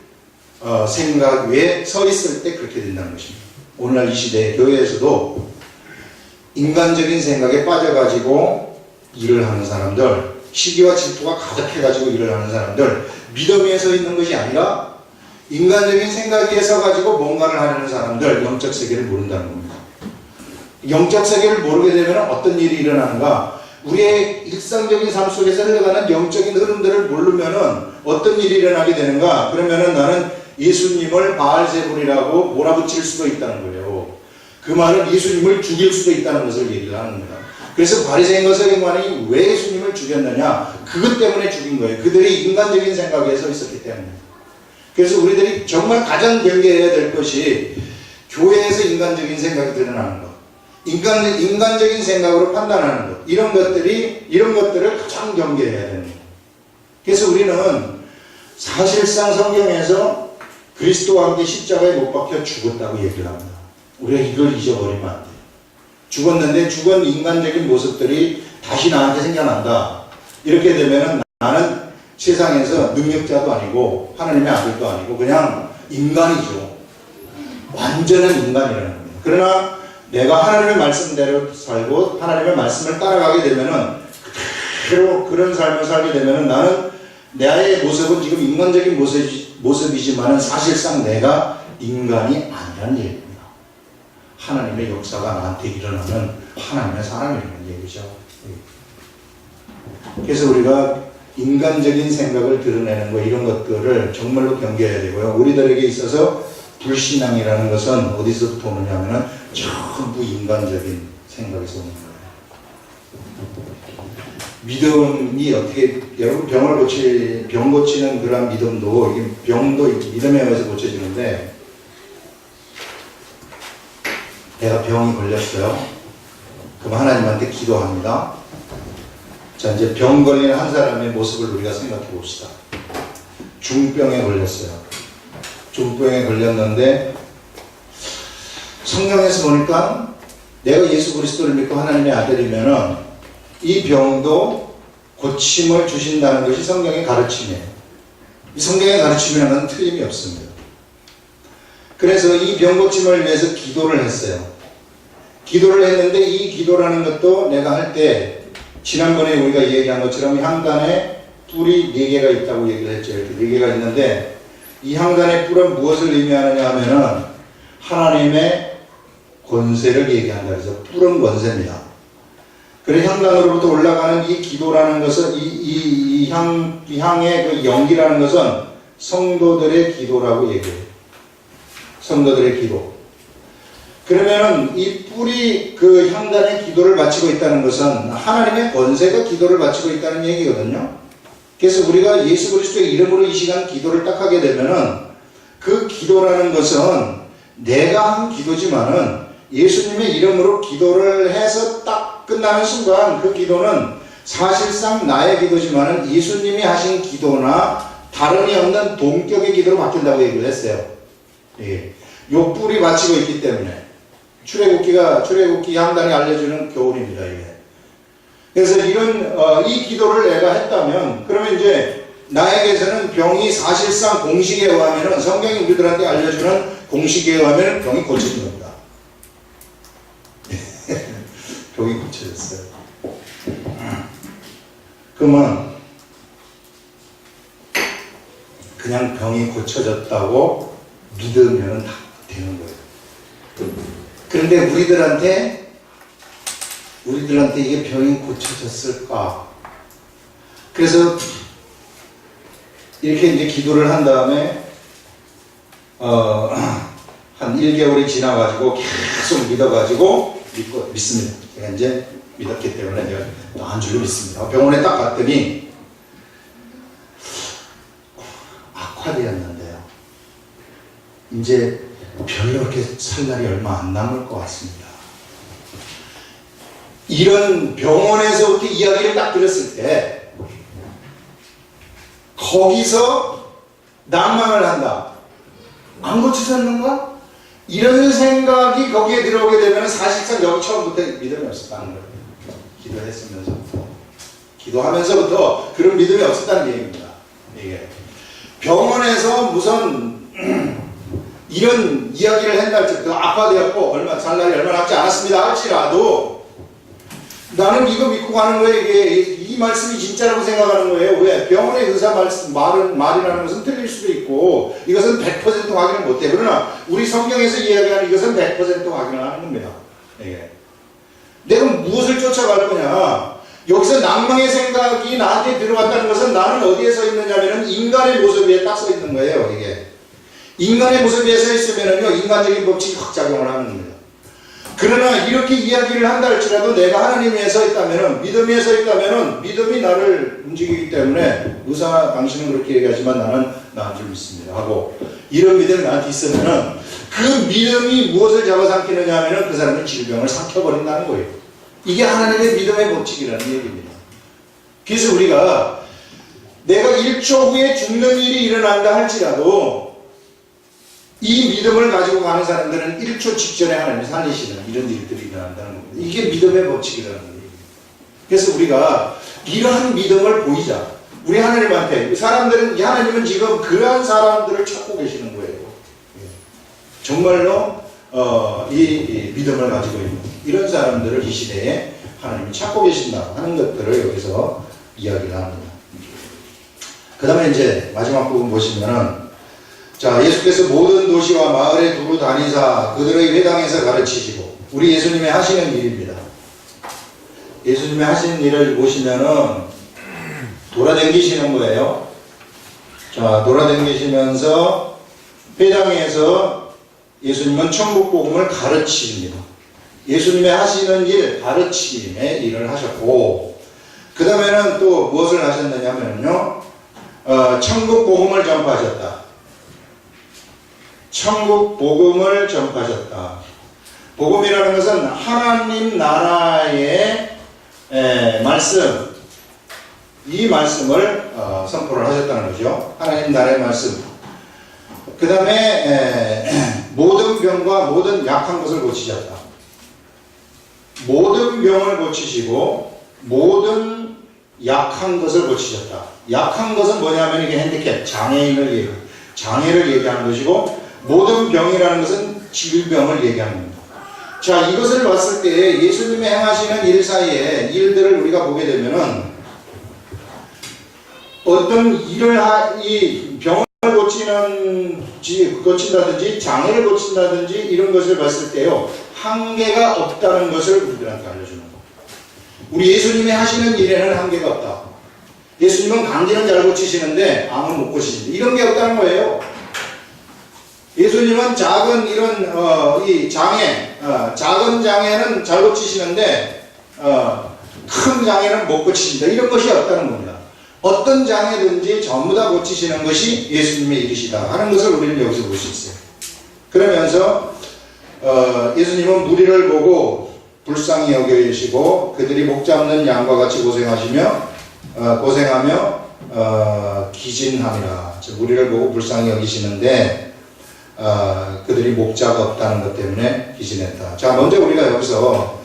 생각 위에 서 있을 때 그렇게 된다는 것입니다. 오늘날 이 시대의 교회에서도 인간적인 생각에 빠져가지고 일을 하는 사람들, 시기와 질투가 가득해가지고 일을 하는 사람들, 믿음 위에 서 있는 것이 아니라 인간적인 생각 위에 서가지고 뭔가를 하려는 사람들, 영적 세계를 모른다는 겁니다. 영적 세계를 모르게 되면 어떤 일이 일어나는가? 우리의 일상적인 삶 속에서 흘러가는 영적인 흐름들을 모르면은 어떤 일이 일어나게 되는가? 그러면은 나는 예수님을 바알세불이라고 몰아붙일 수도 있다는 거예요. 그 말은 예수님을 죽일 수도 있다는 것을 얘기를 하는 겁니다. 그래서 바리새인과 서기관이 왜 예수님을 죽였느냐? 그것 때문에 죽인 거예요. 그들이 인간적인 생각에 서 있었기 때문에. 그래서 우리들이 정말 가장 경계해야 될 것이 교회에서 인간적인 생각이 드러나는 것. 인간적인 생각으로 판단하는 것. 이런 것들을 가장 경계해야 됩니다. 그래서 우리는 사실상 성경에서 그리스도와 함께 십자가에 못 박혀 죽었다고 얘기를 합니다. 우리가 이걸 잊어버리면 안 돼요. 죽었는데 죽은 인간적인 모습들이 다시 나한테 생겨난다. 이렇게 되면 나는 세상에서 능력자도 아니고 하나님의 아들도 아니고 그냥 인간이죠. 완전한 인간이라는 겁니다. 그러나 내가 하나님의 말씀대로 살고 하나님의 말씀을 따라가게 되면은 그대로 그런 삶을 살게 되면은 나는 나의 모습은 지금 인간적인 모습이지만은 사실상 내가 인간이 아니라는 얘기입니다. 하나님의 역사가 나한테 일어나는 하나님의 사람이라는 얘기죠. 그래서 우리가 인간적인 생각을 드러내는 거 이런 것들을 정말로 경계해야 되고요. 우리들에게 있어서 불신앙이라는 것은 어디서부터 오느냐 하면은 전부 인간적인 생각에서 오는 거예요. 믿음이 어떻게, 여러분 병 고치는 그런 믿음도, 이게 병도 믿음에 의해서 고쳐지는데, 내가 병이 걸렸어요. 그럼 하나님한테 기도합니다. 자, 이제 병 걸린 한 사람의 모습을 우리가 생각해 봅시다. 중병에 걸렸어요. 중병에 걸렸는데, 성경에서 보니까 내가 예수 그리스도를 믿고 하나님의 아들이면은 이 병도 고침을 주신다는 것이 성경의 가르침이에요. 이 성경의 가르침이라는 틀림이 없습니다. 그래서 이 병 고침을 위해서 기도를 했어요. 기도를 했는데 이 기도라는 것도 내가 할 때 지난번에 우리가 얘기한 것처럼 향단에 뿔이 4개가 있다고 얘기를 했죠. 이렇게 4개가 있는데 이 향단의 뿔은 무엇을 의미하느냐 하면은 하나님의 권세를 얘기한다. 그래서 뿔은 권세입니다. 그래 향단으로부터 올라가는 이 기도라는 것은 이 향의 그 연기라는 것은 성도들의 기도라고 얘기해요. 성도들의 기도. 그러면은 이 뿔이 그 향단의 기도를 바치고 있다는 것은 하나님의 권세가 기도를 바치고 있다는 얘기거든요. 그래서 우리가 예수 그리스도의 이름으로 이 시간 기도를 딱 하게 되면은 그 기도라는 것은 내가 한 기도지만은 예수님의 이름으로 기도를 해서 딱 끝나는 순간 그 기도는 사실상 나의 기도지만은 예수님이 하신 기도나 다름이 없는 동격의 기도로 바뀐다고 얘기를 했어요. 예. 요 뿔이 바치고 있기 때문에. 출애굽기 한 달이 알려주는 교훈입니다, 이게. 그래서 이 기도를 내가 했다면, 그러면 이제 나에게서는 병이 사실상 공식에 의하면, 성경이 우리들한테 알려주는 공식에 의하면 병이 고쳐진 겁니다. 병이 고쳐졌어요. 그러면 그냥 병이 고쳐졌다고 믿으면 다 되는 거예요. 그런데 우리들한테 이게 병이 고쳐졌을까? 그래서 이렇게 이제 기도를 한 다음에 한 1개월이 지나가지고 계속 믿어가지고 믿습니다. 제가 이제 믿었기 때문에 제가 또 한 줄로 믿습니다. 병원에 딱 갔더니 악화되었는데요. 이제 별로 그렇게 살 날이 얼마 안 남을 것 같습니다. 이런 병원에서부터 이야기를 딱 들었을 때 거기서 난망을 한다. 안 고쳐졌는가? 이런 생각이 거기에 들어오게 되면 사실상 여기 처음부터 믿음이 없었다는 거예요. 기도하면서부터 그런 믿음이 없었다는 얘기입니다. 이게 병원에서 무슨 이런 이야기를 한다 할지라도 악화되었고 살 날이 얼마 남지 않았습니다 할지라도 나는 이거 믿고 가는 거예요. 이 말씀이 진짜라고 생각하는 거예요. 왜? 병원의 의사 말이라는 것은 틀릴 수도 있고 이것은 100% 확인을 못해. 그러나 우리 성경에서 이야기하는 이것은 100% 확인을 하는 겁니다. 이게. 내가 무엇을 쫓아갈 거냐? 여기서 낭망의 생각이 나한테 들어왔다는 것은 나는 어디에 서 있느냐면 인간의 모습 위에 딱 서 있는 거예요. 이게. 인간의 모습 위에 서 있으면은요, 인간적인 법칙이 확 작용을 하는 겁니다. 그러나 이렇게 이야기를 한다 할지라도 내가 하나님에 서 있다면은, 믿음에 서 있다면은, 믿음이 나를 움직이기 때문에 의사 당신은 그렇게 얘기하지만 나는 나한 줄 믿습니다. 하고, 이런 믿음이 나한테 있으면은 그 믿음이 무엇을 잡아삼키느냐 하면은 그 사람의 질병을 삼켜버린다는 거예요. 이게 하나님의 믿음의 법칙이라는 얘기입니다. 그래서 우리가 내가 1초 후에 죽는 일이 일어난다 할지라도 이 믿음을 가지고 가는 사람들은 1초 직전에 하나님이 살리시는 이런 일들이 일어난다는 겁니다. 이게 믿음의 법칙이라는 거예요. 그래서 우리가 이러한 믿음을 보이자. 우리 하나님한테 하나님은 지금 그러한 사람들을 찾고 계시는 거예요. 정말로 이 믿음을 가지고 있는 이런 사람들을 이 시대에 하나님이 찾고 계신다 하는 것들을 여기서 이야기를 합니다. 그 다음에 이제 마지막 부분 보시면은 자, 예수께서 모든 도시와 마을에 두루 다니사 그들의 회당에서 가르치시고 우리 예수님의 하시는 일입니다. 예수님의 하시는 일을 보시면은 돌아다니시는 거예요. 자, 돌아다니시면서 회당에서 예수님은 천국 복음을 가르치십니다. 예수님의 하시는 일, 가르침의 일을 하셨고 그 다음에는 또 무엇을 하셨느냐면요, 천국 복음을 전파하셨다. 천국 복음을 전파하셨다. 복음이라는 것은 하나님 나라의 말씀, 이 말씀을 선포를 하셨다는 거죠. 하나님 나라의 말씀. 그 다음에 모든 병과 모든 약한 것을 고치셨다. 모든 병을 고치시고 모든 약한 것을 고치셨다. 약한 것은 뭐냐면 이게 핸디캡, 장애를 얘기하는 것이고 모든 병이라는 것은 질병을 얘기하는 겁니다. 자, 이것을 봤을 때 예수님이 행하시는 일 사이에 일들을 우리가 보게 되면은 어떤 일을 이 병을 고친다든지 장애를 고친다든지 이런 것을 봤을 때요, 한계가 없다는 것을 우리들한테 알려주는 거예요. 우리 예수님이 하시는 일에는 한계가 없다. 예수님은 감기는 잘 고치시는데 암은 못 고치신다. 이런 게 없다는 거예요. 예수님은 작은 이런 이 장애, 작은 장애는 잘 고치시는데 큰 장애는 못 고치신다. 이런 것이 없다는 겁니다. 어떤 장애든지 전부 다 고치시는 것이 예수님의 일이시다 하는 것을 우리는 여기서 볼 수 있어요. 그러면서 예수님은 무리를 보고 불쌍히 여겨주시고 그들이 목 잡는 양과 같이 고생하며 기진함이라. 무리를 보고 불쌍히 여기시는데 그들이 목자가 없다는 것 때문에 기진했다. 자, 먼저 우리가 여기서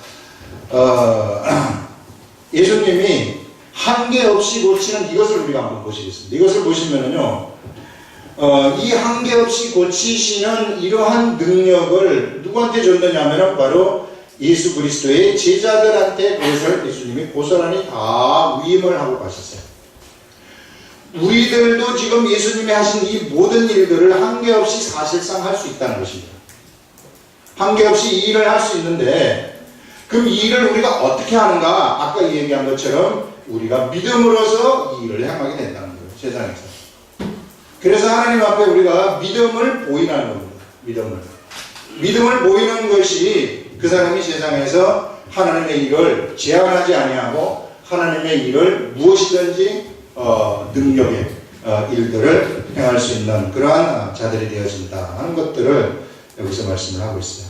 예수님이 한계 없이 고치는 이것을 우리가 한번 보시겠습니다. 이것을 보시면은요, 이 한계 없이 고치시는 이러한 능력을 누구한테 줬느냐면은 바로 예수 그리스도의 제자들한테 그것을 예수님이 고스란히 다 위임을 하고 가셨어요. 우리들도 지금 예수님이 하신 이 모든 일들을 한계 없이 사실상 할 수 있다는 것입니다. 한계 없이 이 일을 할 수 있는데, 그럼 이 일을 우리가 어떻게 하는가? 아까 얘기한 것처럼 우리가 믿음으로서 이 일을 행하게 된다는 거예요. 세상에서. 그래서 하나님 앞에 우리가 믿음을 보이라는 겁니다. 믿음을 보이는 것이 그 사람이 세상에서 하나님의 일을 제한하지 아니하고 하나님의 일을 무엇이든지 능력의 일들을 행할 수 있는 그러한 자들이 되어진다 하는 것들을 여기서 말씀을 하고 있어요.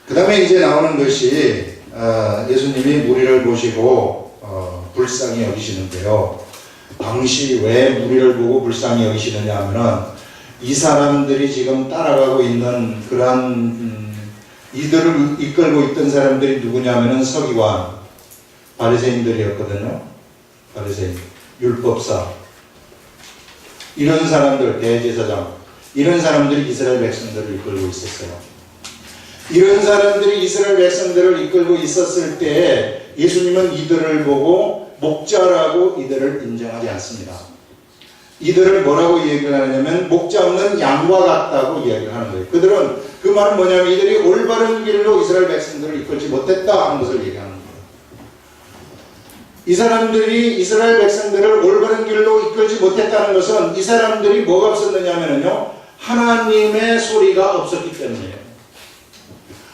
그 다음에 이제 나오는 것이 예수님이 무리를 보시고 불쌍히 여기시는데요. 당시 왜 무리를 보고 불쌍히 여기시느냐 하면은 이 사람들이 지금 따라가고 있는 그러한 이들을 이끌고 있던 사람들이 누구냐면은 서기관, 바리새인들이었거든요. 바리새인, 율법사, 이런 사람들, 대제사장, 이런 사람들이 이스라엘 백성들을 이끌고 있었어요. 이런 사람들이 이스라엘 백성들을 이끌고 있었을 때 예수님은 이들을 보고 목자라고 이들을 인정하지 않습니다. 이들을 뭐라고 얘기를 하냐면 목자 없는 양과 같다고 이야기를 하는 거예요. 그들은 그 말은 뭐냐면 이들이 올바른 길로 이스라엘 백성들을 이끌지 못했다 하는 것을 얘기하는 거예요. 이 사람들이 이스라엘 백성들을 올바른 길로 이끌지 못했다는 것은 이 사람들이 뭐가 없었느냐면요, 하나님의 소리가 없었기 때문이에요.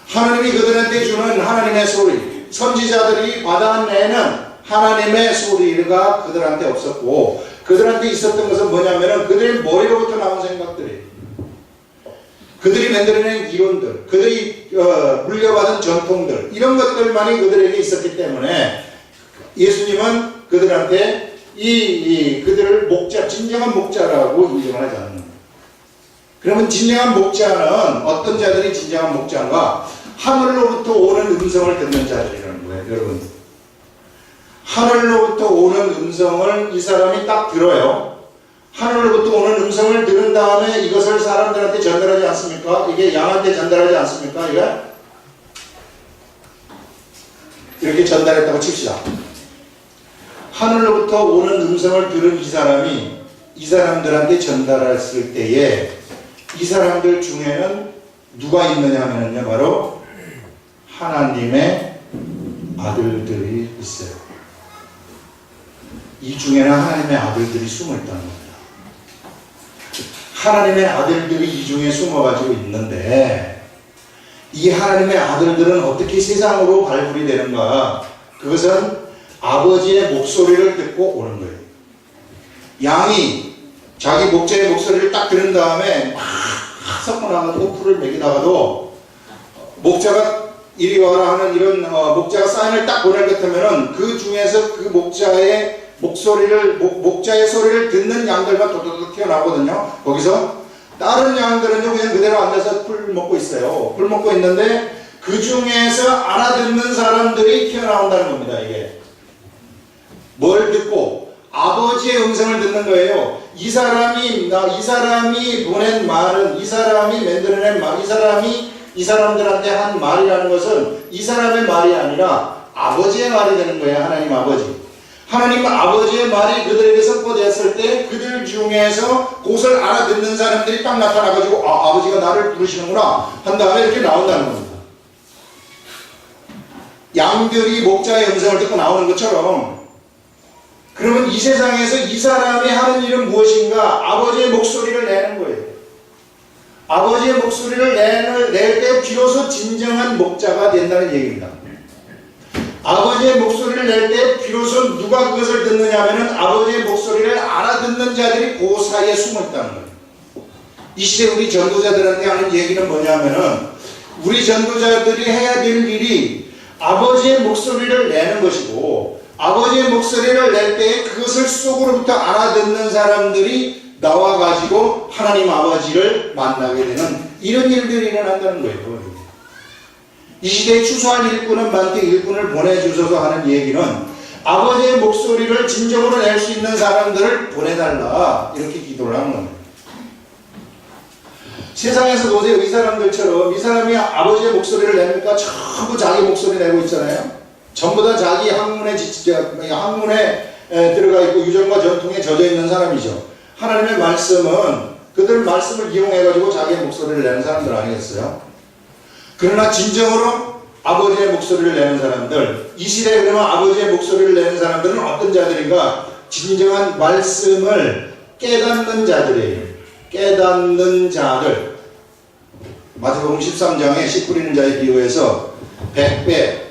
하나님이 그들한테 주는 하나님의 소리, 선지자들이 받아내는 하나님의 소리가 그들한테 없었고, 그들한테 있었던 것은 뭐냐면은 그들의 머리로부터 나온 생각들이, 그들이 만들어낸 이론들, 그들이 물려받은 전통들, 이런 것들만이 그들에게 있었기 때문에 예수님은 그들한테 그들을 목자, 진정한 목자라고 인정을 하지 않는 거예요. 그러면 진정한 목자는 어떤 자들이 진정한 목자인가? 하늘로부터 오는 음성을 듣는 자들이라는 거예요, 여러분. 하늘로부터 오는 음성을 이 사람이 딱 들어요. 하늘로부터 오는 음성을 들은 다음에 이것을 사람들한테 전달하지 않습니까? 이게 양한테 전달하지 않습니까? 이렇게 전달했다고 칩시다. 하늘로부터 오는 음성을 들은 이 사람이 이 사람들한테 전달했을 때에 이 사람들 중에는 누가 있느냐 하면요, 바로 하나님의 아들들이 있어요. 이 중에는 하나님의 아들들이 숨어 있다는 겁니다. 하나님의 아들들이 이 중에 숨어가지고 있는데, 이 하나님의 아들들은 어떻게 세상으로 발굴이 되는가? 그것은 아버지의 목소리를 듣고 오는 거예요. 양이 자기 목자의 목소리를 딱 들은 다음에 막 섞어 나가고 풀을 먹이다가도 목자가 이리 와라 하는 이런 목자가 사인을 딱 보낼 것 같으면은 그 중에서 그 목자의 목소리를, 목자의 소리를 듣는 양들만 도도도 튀어나오거든요. 거기서 다른 양들은요, 그냥 그대로 앉아서 풀 먹고 있어요. 풀 먹고 있는데 그 중에서 알아듣는 사람들이 튀어나온다는 겁니다, 이게. 뭘 듣고? 아버지의 음성을 듣는 거예요. 이 사람이 보낸 말은, 이 사람이 만들어낸 말, 이 사람들한테 한 말이라는 것은 이 사람의 말이 아니라 아버지의 말이 되는 거예요. 하나님 아버지. 하나님 아버지의 말이 그들에게 선포되었을 때 그들 중에서 그것을 알아듣는 사람들이 딱 나타나가지고 아버지가 나를 부르시는구나 한 다음에 이렇게 나온다는 겁니다. 양들이 목자의 음성을 듣고 나오는 것처럼, 그러면 이 세상에서 이 사람이 하는 일은 무엇인가? 아버지의 목소리를 내는 거예요. 아버지의 목소리를 낼 때 비로소 진정한 목자가 된다는 얘기입니다. 아버지의 목소리를 낼 때 비로소 누가 그것을 듣느냐 하면은 아버지의 목소리를 알아듣는 자들이 그 사이에 숨어 있다는 거예요. 이 시대 우리 전도자들한테 하는 얘기는 뭐냐 하면은 우리 전도자들이 해야 될 일이 아버지의 목소리를 내는 것이고, 아버지의 목소리를 낼 때 그것을 속으로부터 알아듣는 사람들이 나와가지고 하나님 아버지를 만나게 되는 이런 일들이 일어난다는 거예요. 이 시대에 추수할 일꾼은 많게 일꾼을 보내주셔서 하는 얘기는 아버지의 목소리를 진정으로 낼 수 있는 사람들을 보내달라 이렇게 기도를 하는 겁니다. 세상에서 보세요. 이 사람들처럼 이 사람이 아버지의 목소리를 내니까 전부 자기 목소리 내고 있잖아요. 전부 다 자기 학문에 들어가 있고 유전과 전통에 젖어 있는 사람이죠. 하나님의 말씀은 그들 말씀을 이용해가지고 자기의 목소리를 내는 사람들 아니겠어요? 그러나 진정으로 아버지의 목소리를 내는 사람들, 이 시대에 그러면 아버지의 목소리를 내는 사람들은 어떤 자들인가? 진정한 말씀을 깨닫는 자들이에요. 깨닫는 자들. 마태복음 13장에 씨 뿌리는 자에 비유해서 100배,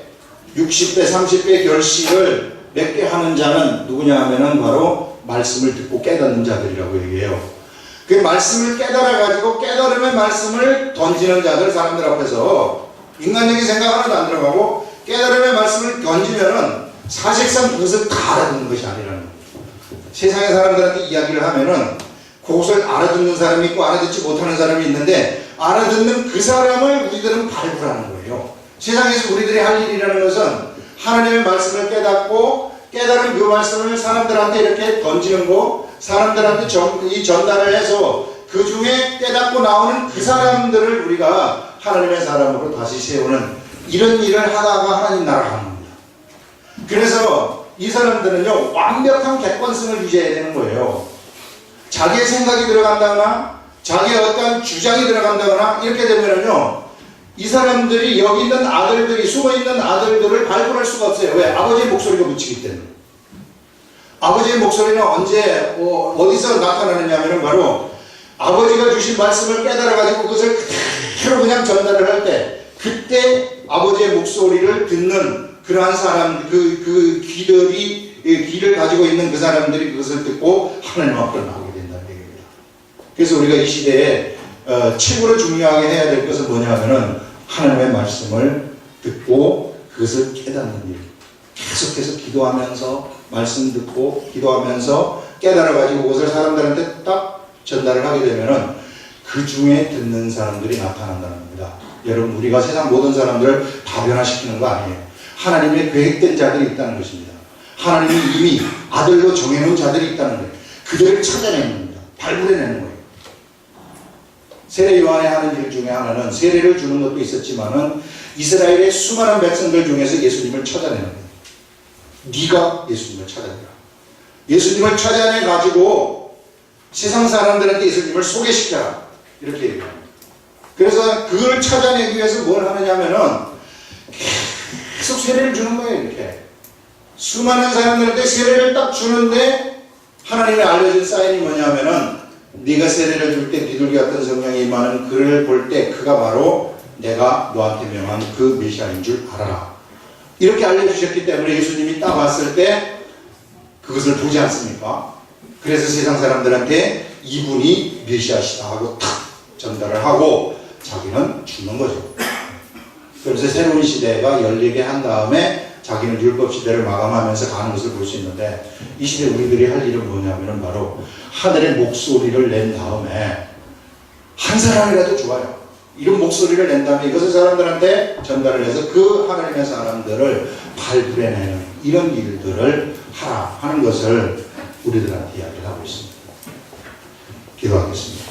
60배, 30배 결실을 맺게 하는 자는 누구냐 하면은 바로 말씀을 듣고 깨닫는 자들이라고 얘기해요. 그 말씀을 깨달아가지고 깨달음의 말씀을 던지는 자들, 사람들 앞에서 인간적인 생각 하나도 안 들어가고 깨달음의 말씀을 던지면은 사실상 그것을 다 알아듣는 것이 아니라는 거예요. 세상의 사람들한테 이야기를 하면은 그것을 알아듣는 사람이 있고 알아듣지 못하는 사람이 있는데 알아듣는 그 사람을 우리들은 발굴하는 거예요. 세상에서 우리들이 할 일이라는 것은 하나님의 말씀을 깨닫고 깨달은 그 말씀을 사람들한테 이렇게 던지는 거, 사람들한테 전달을 해서 그 중에 깨닫고 나오는 그 사람들을 우리가 하나님의 사람으로 다시 세우는 이런 일을 하다가 하나님 나라 가는 겁니다. 그래서 이 사람들은요, 완벽한 객관성을 유지해야 되는 거예요. 자기의 생각이 들어간다거나 자기의 어떤 주장이 들어간다거나 이렇게 되면은요, 이 사람들이 여기 있는 아들들이 숨어있는 아들들을 발굴할 수가 없어요. 왜? 아버지의 목소리가 묻히기 때문에. 아버지의 목소리는 언제 어디서 나타나느냐면 바로 아버지가 주신 말씀을 깨달아가지고 그것을 그대로 그냥 전달을 할 때 그때 아버지의 목소리를 듣는 그러한 사람, 그 귀를 가지고 있는 그 사람들이 그것을 듣고 하나님 앞으로 나오게 된다는 얘기입니다. 그래서 우리가 이 시대에 최고로 중요하게 해야 될 것은 뭐냐면은 하나님의 말씀을 듣고 그것을 깨닫는 일. 계속해서 기도하면서 말씀 듣고 기도하면서 깨달아가지고 그것을 사람들한테 딱 전달을 하게 되면은 그 중에 듣는 사람들이 나타난다는 겁니다. 여러분, 우리가 세상 모든 사람들을 다 변화시키는 거 아니에요. 하나님의 계획된 자들이 있다는 것입니다. 하나님이 이미 아들로 정해놓은 자들이 있다는 거예요. 그들을 찾아내는 겁니다. 발굴해내는 거예요. 세례 요한의 하는 일 중에 하나는 세례를 주는 것도 있었지만은 이스라엘의 수많은 백성들 중에서 예수님을 찾아내는 거예요. 네가 예수님을 찾아내라. 예수님을 찾아내가지고 세상 사람들한테 예수님을 소개시켜라. 이렇게 얘기합니다. 그래서 그걸 찾아내기 위해서 뭘 하느냐면은 계속 세례를 주는 거예요. 이렇게 수많은 사람들한테 세례를 딱 주는데 하나님이 알려준 사인이 뭐냐면은 네가 세례를 줄 때 비둘기 같은 성령이 임하는 그를 볼 때 그가 바로 내가 너한테 명한 그 메시아인 줄 알아라. 이렇게 알려주셨기 때문에 예수님이 딱 왔을 때 그것을 보지 않습니까? 그래서 세상 사람들한테 이분이 메시아시다 하고 탁 전달을 하고 자기는 죽는 거죠. 그래서 새로운 시대가 열리게 한 다음에 자기는 율법 시대를 마감하면서 가는 것을 볼 수 있는데 이 시대 우리들이 할 일은 뭐냐면 바로 하늘의 목소리를 낸 다음에 한 사람이라도 좋아요. 이런 목소리를 낸 다음에 이것을 사람들한테 전달을 해서 그 하나님의 사람들을 발굴해내는 이런 일들을 하라 하는 것을 우리들한테 이야기를 하고 있습니다. 기도하겠습니다.